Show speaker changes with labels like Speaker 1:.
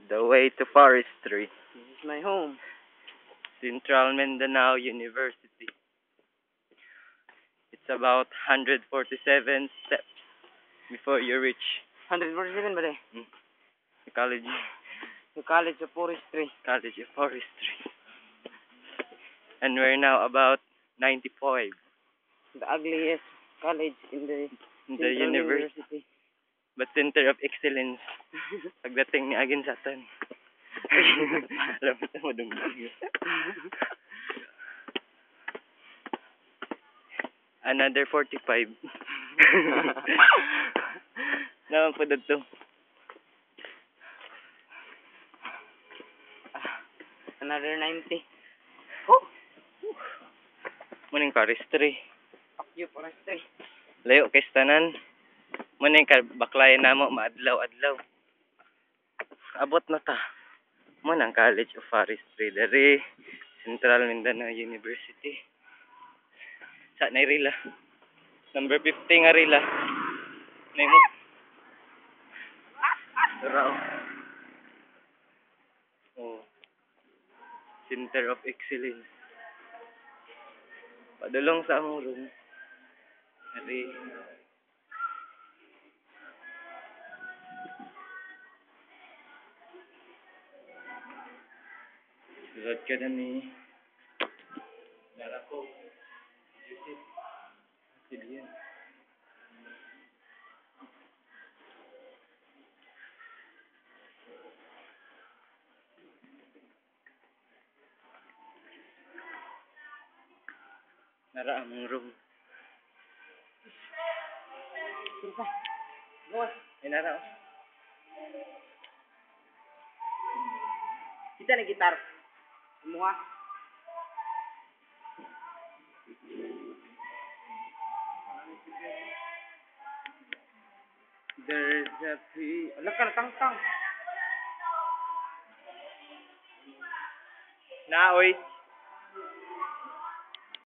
Speaker 1: The way to forestry.
Speaker 2: This is my home.
Speaker 1: Central Mindanao University. It's about 147 steps before you reach
Speaker 2: 147 ba
Speaker 1: the college.
Speaker 2: The College of Forestry.
Speaker 1: College of Forestry. And we're now about 95.
Speaker 2: The ugliest college in the
Speaker 1: The university. But center of excellence. Pagdating ni Aginsatan. Alam mo dumdag. Another 45. Naman po dito.
Speaker 2: Another 90.
Speaker 1: Muning forestry.
Speaker 2: Fuck you, Forestry.
Speaker 1: Layo kay tanan. Muning baklayan namo maadlaw-adlaw. Abot na ta. Munang College of Forestry dari Central Mindanao University. Sa Nairila. Number 50 nga rila. Nemo. Rao. Oh. Center of Excellence. Padulong sa among room. Hari. Sulat ka na ni Darako. Yusip. Silian. Nara among room.
Speaker 2: Sino Boss.
Speaker 1: Ay nara.
Speaker 2: Kita na gitar. Semua.
Speaker 1: There's a
Speaker 2: Ala ka na tang-tang.
Speaker 1: na oy.